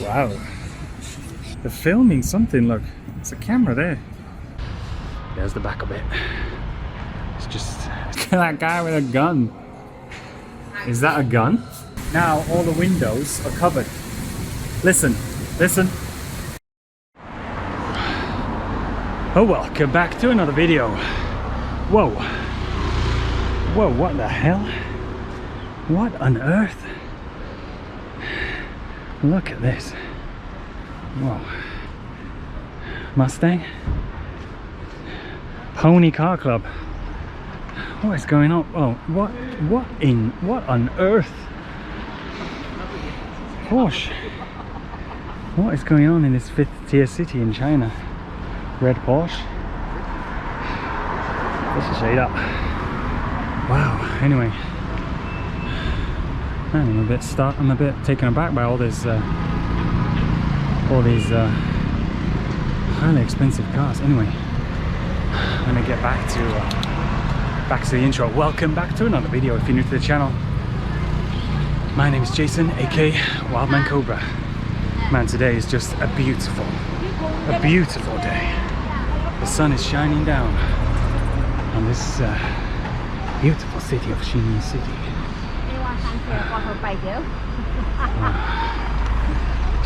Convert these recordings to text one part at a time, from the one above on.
Wow. They're filming something, look. It's a camera there. There's the back of it. It's just... Look at that guy with a gun. Is that a gun? Now all the windows are covered. Listen, listen. Oh, welcome back to another video. Whoa. Whoa, what the hell? What on earth? Look at this. Whoa. Mustang? Pony Car Club. What is going on? Oh, what on earth? Porsche. What is going on in this 5th tier city in China? Red Porsche. Let's just shade up. Wow. Anyway, man, I'm a bit taken aback by all these highly expensive cars. Anyway, I'm gonna get back to the intro. Welcome back to another video. If you're new to the channel, my name is Jason, aka Wildman Cobra. Man, today is just a beautiful day. The sun is shining down on this beautiful city of Xining City.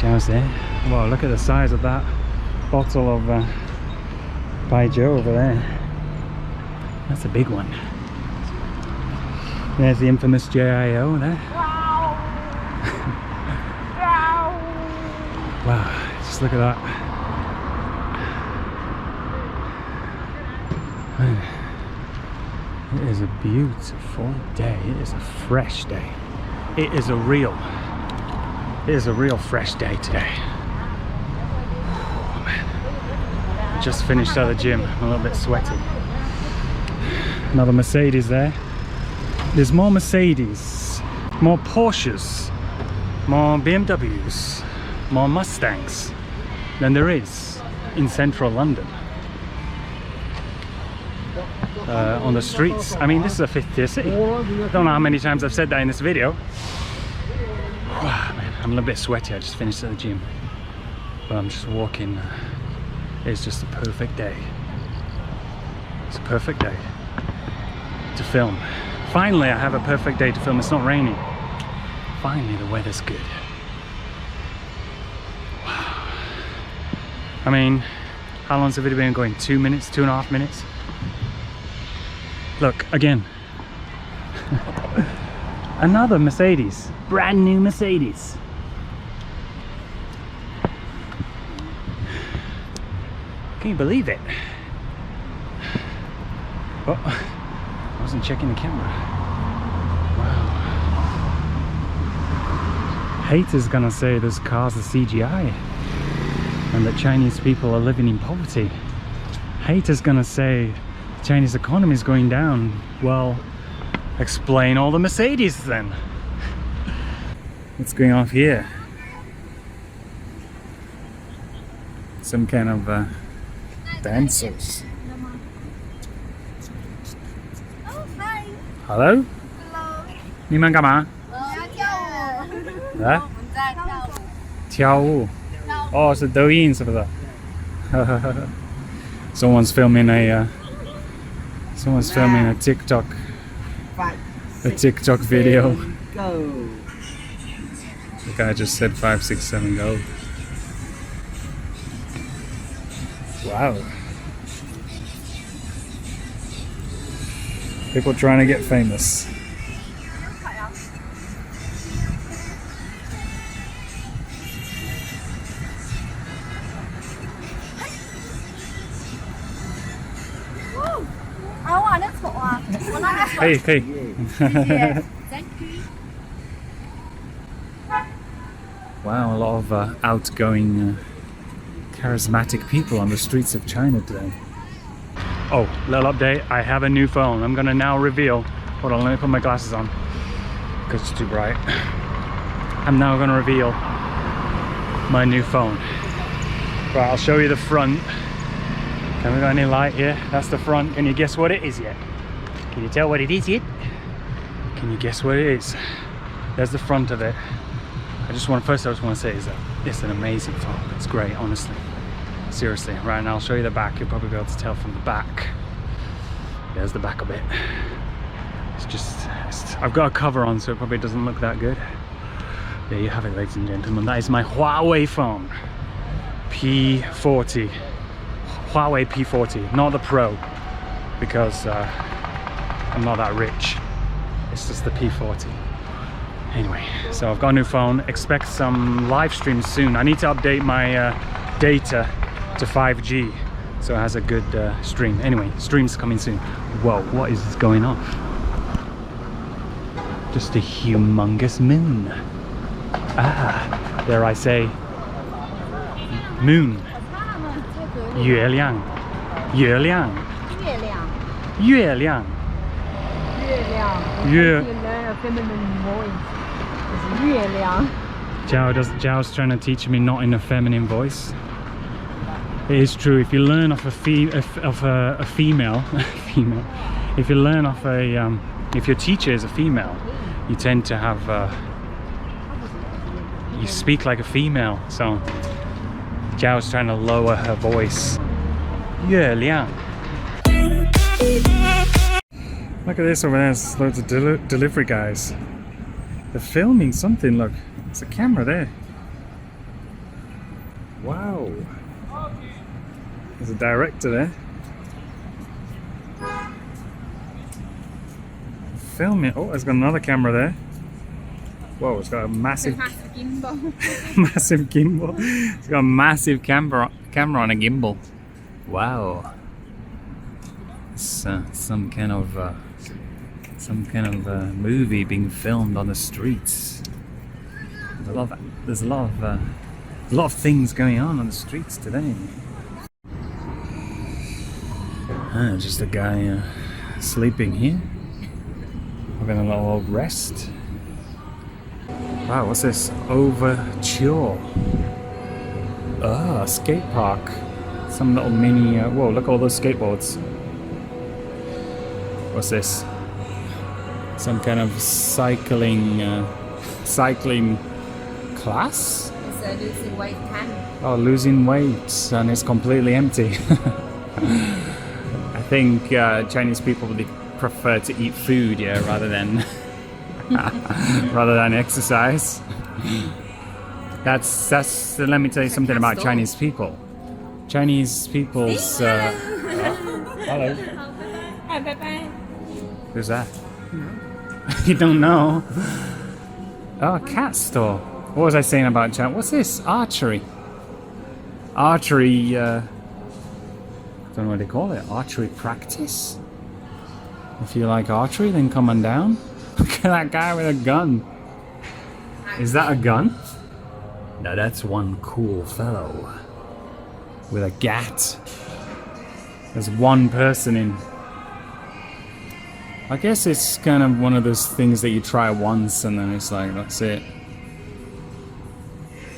Chow's there. Wow, look at the size of that bottle of Baijiu over there. That's a big one. There's the infamous JIO there. Wow, just look at that. Man, it is a beautiful day. It is a fresh day. It is a real fresh day today. Oh, man. Just finished at the gym. I'm a little bit sweaty. Another Mercedes there. There's more Mercedes, more Porsches, more BMWs, more Mustangs than there is in central London. On the streets. I mean, this is a 5th tier city. I don't know how many times I've said that in this video. Man, I'm a little bit sweaty. I just finished at the gym, but I'm just walking. It's just a perfect day. It's a perfect day to film. Finally, I have a perfect day to film. It's not raining. Finally, the weather's good. Wow. I mean, how long's the video been going? 2 minutes, 2.5 minutes? Look, again. Another Mercedes. Brand new Mercedes. Can you believe it? Oh, I wasn't checking the camera. Wow. Haters gonna say this car's a CGI and that Chinese people are living in poverty. Haters gonna say the Chinese economy is going down. Well, explain all the Mercedes then. What's going on here? Some kind of dancers. Hello? Hello. 你们干嘛？啊？我们在跳舞。跳舞。哦，是抖音是不是？Someone's filming a TikTok video. Go. The guy just said 5, 6, 7, go. Wow. People trying to get famous. Hey, hey. Wow, a lot of outgoing, charismatic people on the streets of China today. Oh, little update. I have a new phone. I'm gonna now reveal. Hold on, let me put my glasses on because it's too bright. I'm now gonna reveal my new phone. Right, I'll show you the front. Can we got any light here? That's the front. Can you guess what it is yet? Can you tell what it is yet? Can you guess what it is? There's the front of it. I just want to say is that it's an amazing phone. It's great, honestly. Seriously. Right now I'll show you the back. You'll probably be able to tell from the back. There's the back of it. I've got a cover on, so it probably doesn't look that good. There you have it, ladies and gentlemen. That is my Huawei phone. P40. Huawei P40, not the Pro, because I'm not that rich. It's just the P40. Anyway, so I've got a new phone. Expect some live streams soon. I need to update my data to 5G, so it has a good stream. Anyway, streams coming soon. Whoa, what is going on? Just a humongous moon. Ah, dare I say, moon. 月亮，月亮，月亮，月。Zhao's trying to teach me not in a feminine voice. It is true. If you learn off a female, if you learn off a, if your teacher is a female, you tend to have, you speak like a female. So Zhao's trying to lower her voice. 月亮. Look at this over there. There's loads of delivery guys. They're filming something. Look, there's a camera there. Wow. There's a director there. Filming. Oh, it's got another camera there. Whoa, it's got a massive gimbal. Massive gimbal. It's got a massive camera on a gimbal. Wow. It's some kind of movie being filmed on the streets. There's a lot of things going on the streets today. Just a guy sleeping here, having a little rest. Wow, what's this? Overture. Ah, skate park. Some little mini. Whoa, look at all those skateboards. What's this? Some kind of cycling class? It's a losing weight tank. Oh, losing weight, and it's completely empty. I think Chinese people would prefer to eat food, yeah, rather than exercise. That's. Let me tell you something about Chinese people. Chinese people's. Hello. Hi, bye-bye. Who's that? You don't know? Oh, a cat store. What was I saying about China? What's this? Archery. Archery. I don't know what they call it. Archery practice. If you like archery, then come on down. Look at that guy with a gun. Is that a gun? No, that's one cool fellow with a gat. There's one person in. I guess it's kind of one of those things that you try once and then it's like, that's it.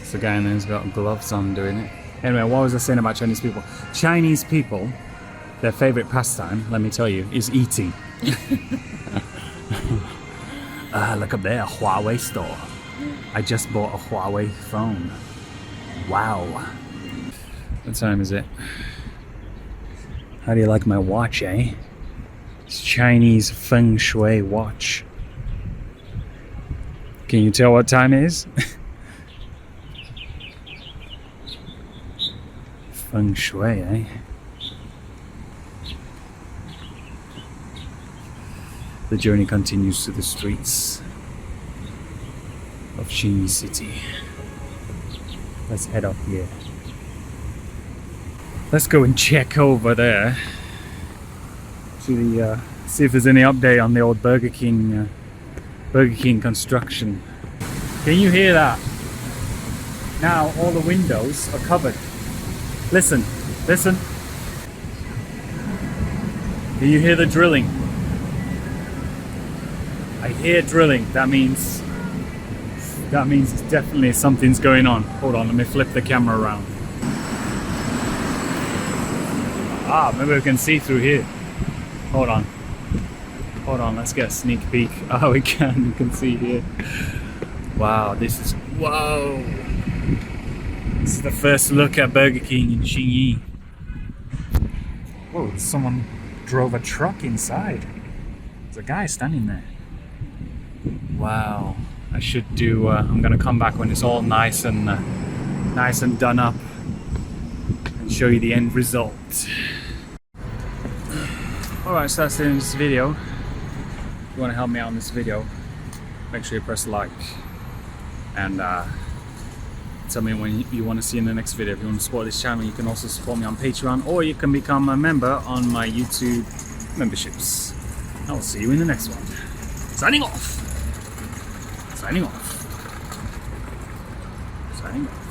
It's the guy in there's got gloves on doing it. Anyway, what was I saying about Chinese people? Chinese people, their favorite pastime, let me tell you, is eating. Look up there, a Huawei store. I just bought a Huawei phone. Wow. What time is it? How do you like my watch, eh? It's Chinese feng shui watch. Can you tell what time it is? Feng shui, eh? The journey continues to the streets of Xinyi City. Let's head up here. Let's go and check over there. See if there's any update on the old Burger King construction. Can you hear that? Now all the windows are covered. Listen. Can you hear the drilling? I hear drilling. That means definitely something's going on. Hold on, let me flip the camera around. Maybe we can see through here. Hold on, let's get a sneak peek. Oh, we can see here. Wow, whoa! This is the first look at Burger King in Xinyi. Whoa, someone drove a truck inside. There's a guy standing there. Wow, I should do, I'm gonna come back when it's all nice and done up and show you the end result. Alright, so that's the end of this video. If you want to help me out in this video, make sure you press like and tell me when you want to see in the next video. If you want to support this channel, you can also support me on Patreon, or you can become a member on my YouTube memberships. I'll see you in the next one. Signing off. Signing off. Signing off.